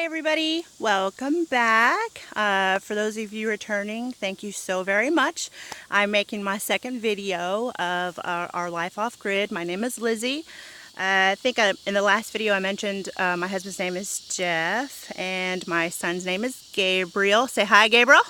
Hi everybody, welcome back. For those of you returning, thank you so very much. I'm making my second video of our life off grid. My name is Lizzie. I think in the last video I mentioned my husband's name is Jeff and my son's name is Gabriel. Say hi, Gabriel.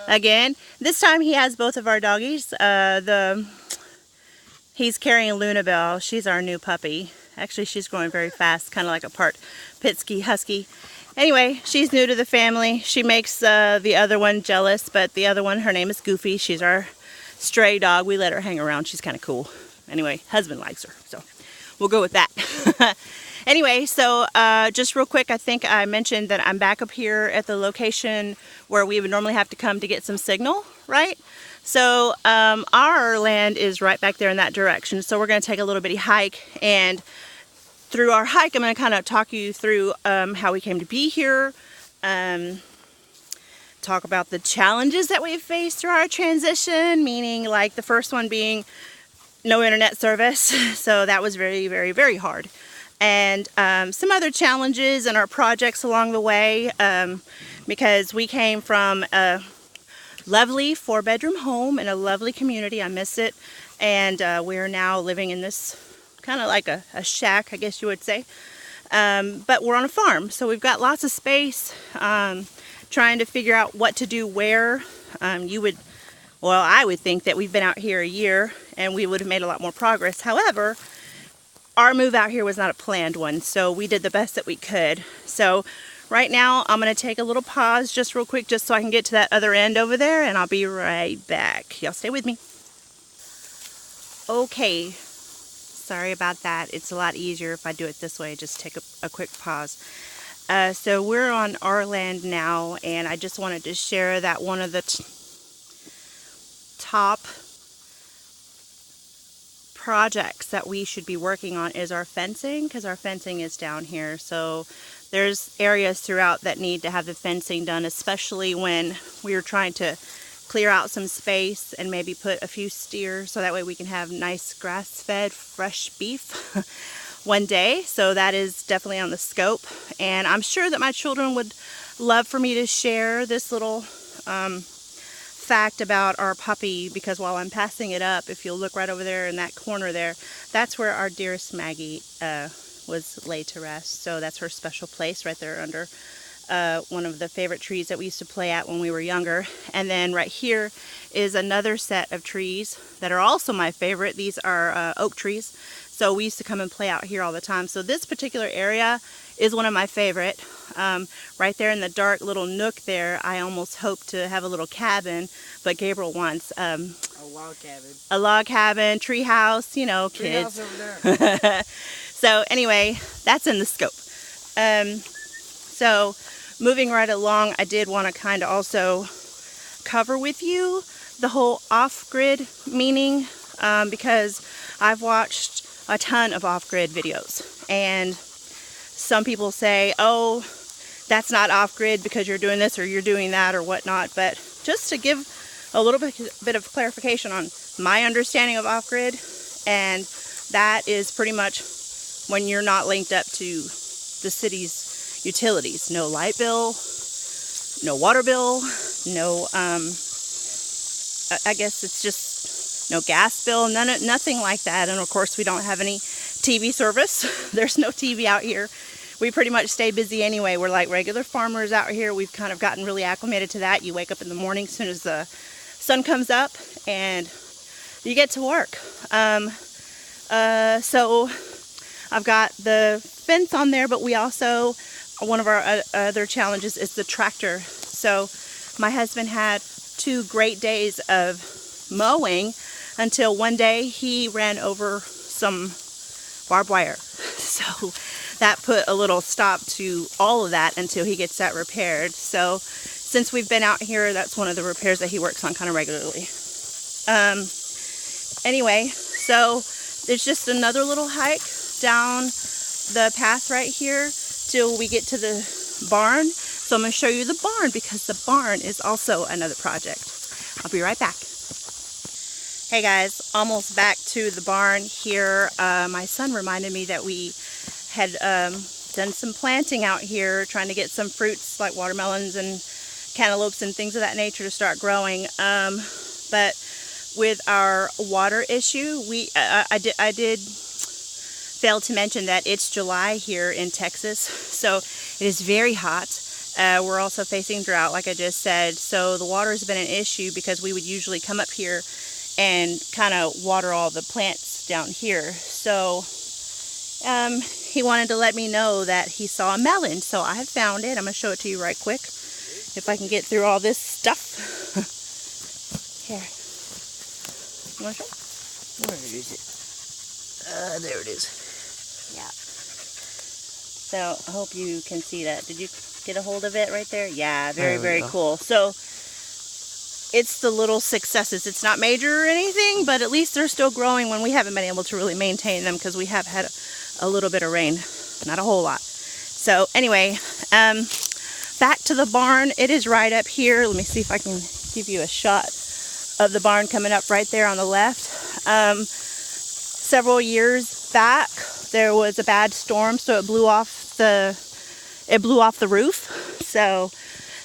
Hello. Again. This time he has both of our doggies. He's carrying Lunabelle. She's our new puppy. Actually, she's growing very fast, kind of like a part Pitsky Husky. Anyway, she's new to the family. She makes the other one jealous, but the other one, her name is Goofy. She's our stray dog. We let her hang around. She's kind of cool. Anyway, husband likes her, so we'll go with that. Anyway, so just real quick, I think I mentioned that I'm back up here at the location where we would normally have to come to get some signal, right? So our land is right back there in that direction. So we're going to take a little bitty hike, and through our hike, I'm going to kind of talk you through how we came to be here, talk about the challenges that we've faced through our transition, meaning like the first one being no internet service. So that was very, very, very hard. And some other challenges in our projects along the way, because we came from a lovely 4-bedroom home in a lovely community. I miss it. And we're now living in this kind of like a shack, I guess you would say. But we're on a farm, so we've got lots of space, trying to figure out what to do where. I would think that we've been out here a year and we would have made a lot more progress. However, our move out here was not a planned one, so we did the best that we could. So right now I'm going to take a little pause just real quick just so I can get to that other end over there, and I'll be right back. Y'all stay with me. Okay, sorry about that. It's a lot easier if I do it this way. Just take a quick pause. So we're on our land now, and I just wanted to share that one of the top projects that we should be working on is our fencing, because our fencing is down here. So there's areas throughout that need to have the fencing done, especially when we are trying to clear out some space and maybe put a few steers so that way we can have nice grass-fed fresh beef one day. So that is definitely on the scope, and I'm sure that my children would love for me to share this little fact about our puppy, because while I'm passing it up, if you'll look right over there in that corner there, that's where our dearest Maggie was laid to rest. So that's her special place right there under one of the favorite trees that we used to play at when we were younger. And then right here is another set of trees that are also my favorite. These are oak trees, so we used to come and play out here all the time. So this particular area is one of my favorite. Right there in the dark little nook there, I almost hope to have a little cabin, but Gabriel wants a log cabin, tree house, you know, kids. Over there. So anyway, that's in the scope. So moving right along, I did want to kind of also cover with you the whole off-grid meaning, because I've watched a ton of off-grid videos, and some people say, oh, that's not off-grid because you're doing this or you're doing that or whatnot. But just to give a little bit of clarification on my understanding of off-grid, and that is pretty much when you're not linked up to the city's utilities. No light bill, no water bill, no, I guess it's just no gas bill, nothing like that. And of course we don't have any TV service. There's no TV out here. We pretty much stay busy anyway. We're like regular farmers out here. We've kind of gotten really acclimated to that. You wake up in the morning as soon as the sun comes up and you get to work. So I've got the fence on there, but we also, one of our other challenges is the tractor. So my husband had 2 great days of mowing until one day he ran over some barbed wire. So that put a little stop to all of that until he gets that repaired. So since we've been out here, that's one of the repairs that he works on kind of regularly. Anyway, so there's just another little hike down the path right here till we get to the barn. So I'm going to show you the barn, because the barn is also another project. I'll be right back. Hey guys, almost back to the barn here. My son reminded me that we had done some planting out here, trying to get some fruits like watermelons and cantaloupes and things of that nature to start growing. But with our water issue, I did fail to mention that it's July here in Texas, so it is very hot. We're also facing drought, like I just said, so the water has been an issue because we would usually come up here and kind of water all the plants down here. So he wanted to let me know that he saw a melon, so I have found it. I'm going to show it to you right quick if I can get through all this stuff. Here. You want to show? Where is it? There it is. Yeah. So I hope you can see that. Did you get a hold of it right there? Yeah, very cool. So it's the little successes. It's not major or anything, but at least they're still growing when we haven't been able to really maintain them because we have had a little bit of rain, not a whole lot. So anyway, back to the barn. It is right up here. Let me see if I can give you a shot of the barn coming up right there on the left. Several years back, there was a bad storm, so it blew off the roof. So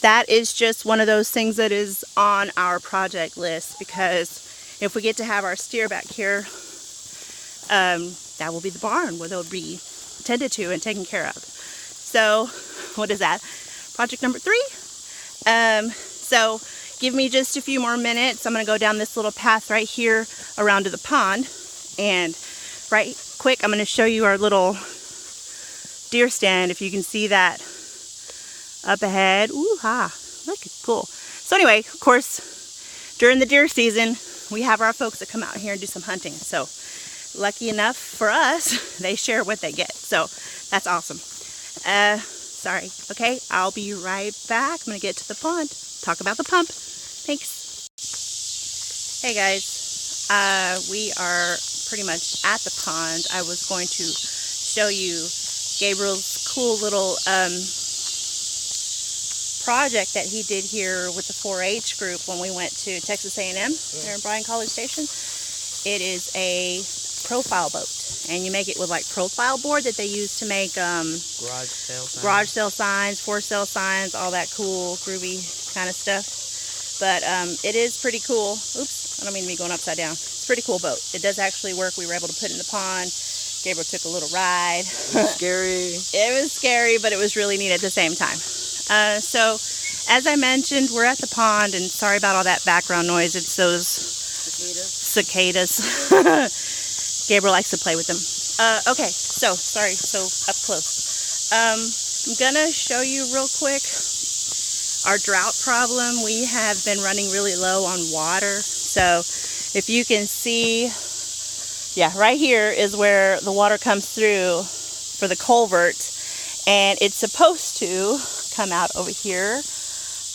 that is just one of those things that is on our project list, because if we get to have our steer back here, that will be the barn where they'll be tended to and taken care of. So what is that? Project number 3. So give me just a few more minutes. I'm going to go down this little path right here around to the pond, and right quick I'm going to show you our little deer stand, if you can see that up ahead. Ooh ha, look, it's cool. So anyway, of course, during the deer season, we have our folks that come out here and do some hunting. So lucky enough for us, they share what they get. So that's awesome. Sorry. Okay, I'll be right back. I'm going to get to the pond, talk about the pump. Thanks. Hey guys, we are pretty much at the pond. I was going to show you Gabriel's cool little project that he did here with the 4-H group when we went to Texas A&M there in Bryan College Station. It is a profile boat, and you make it with like profile board that they use to make garage sale signs, for sale signs, all that cool groovy kind of stuff. But it is pretty cool. Oops, I don't mean to be going upside down. It's a pretty cool boat. It does actually work. We were able to put it in the pond. Gabriel took a little ride. It was scary. It was scary, but it was really neat at the same time. So, as I mentioned, we're at the pond, and sorry about all that background noise. It's those cicadas. Gabriel likes to play with them. Okay, so, sorry, so up close. I'm gonna show you real quick our drought problem. We have been running really low on water. So, if you can see, yeah, right here is where the water comes through for the culvert, and it's supposed to come out over here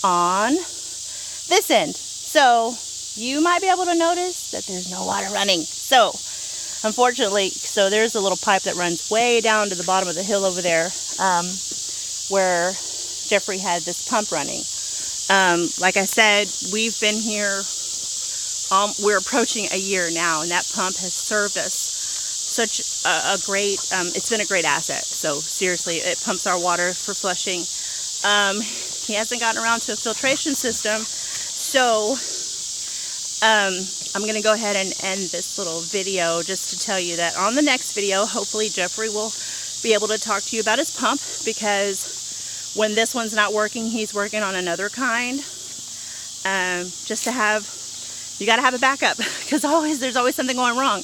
on this end. So you might be able to notice that there's no water running. So unfortunately, so there's a little pipe that runs way down to the bottom of the hill over there, where Jeffrey had this pump running. Like I said, we've been here, we're approaching a year now, and that pump has served us such a great, it's been a great asset. So seriously, it pumps our water for flushing. He hasn't gotten around to a filtration system, so I'm going to go ahead and end this little video just to tell you that on the next video, hopefully Jeffrey will be able to talk to you about his pump, because when this one's not working, he's working on another kind. Just to have, you got to have a backup, because there's always something going wrong.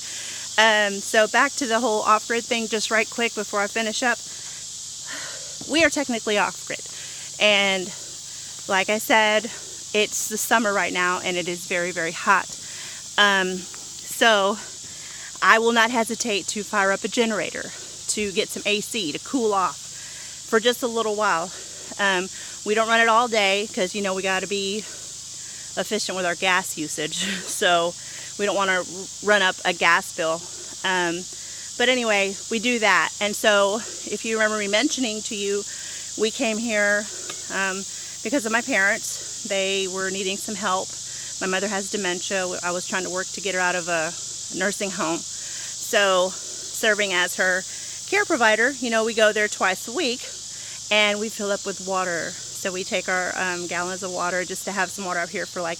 So back to the whole off-grid thing, just right quick before I finish up. We are technically off-grid, and like I said, it's the summer right now, and it is very, very hot. So I will not hesitate to fire up a generator to get some AC to cool off for just a little while. We don't run it all day because, you know, we got to be efficient with our gas usage. So we don't want to run up a gas bill. But anyway, we do that. And so if you remember me mentioning to you, we came here because of my parents. They were needing some help. My mother has dementia. I was trying to work to get her out of a nursing home. So serving as her care provider, you know, we go there twice a week and we fill up with water. So we take our gallons of water just to have some water up here for like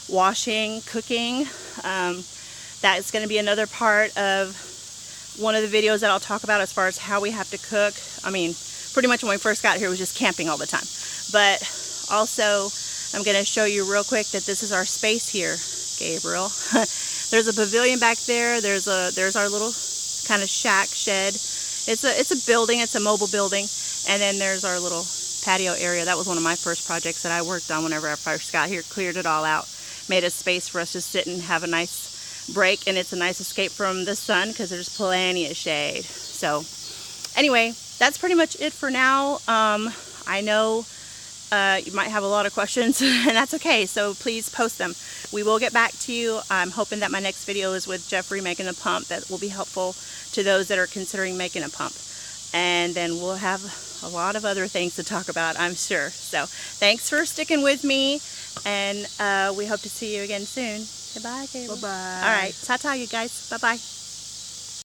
washing, cooking. That is going to be another part of one of the videos that I'll talk about as far as how we have to cook. I mean, pretty much when we first got here, it was just camping all the time. But also, I'm going to show you real quick that this is our space here, Gabriel. There's a pavilion back there. There's our little kind of shack shed. It's a building. It's a mobile building. And then there's our little patio area. That was one of my first projects that I worked on whenever I first got here. Cleared it all out. Made a space for us to sit and have a nice break, and it's a nice escape from the sun because there's plenty of shade. So anyway, that's pretty much it for now. I know you might have a lot of questions and that's okay, so please post them. We will get back to you. I'm hoping that my next video is with Jeffrey making a pump. That will be helpful to those that are considering making a pump, and then we'll have a lot of other things to talk about, I'm sure. So thanks for sticking with me, and we hope to see you again soon. Goodbye, Gabriel. Bye-bye. All right. Ta-ta, you guys. Bye-bye.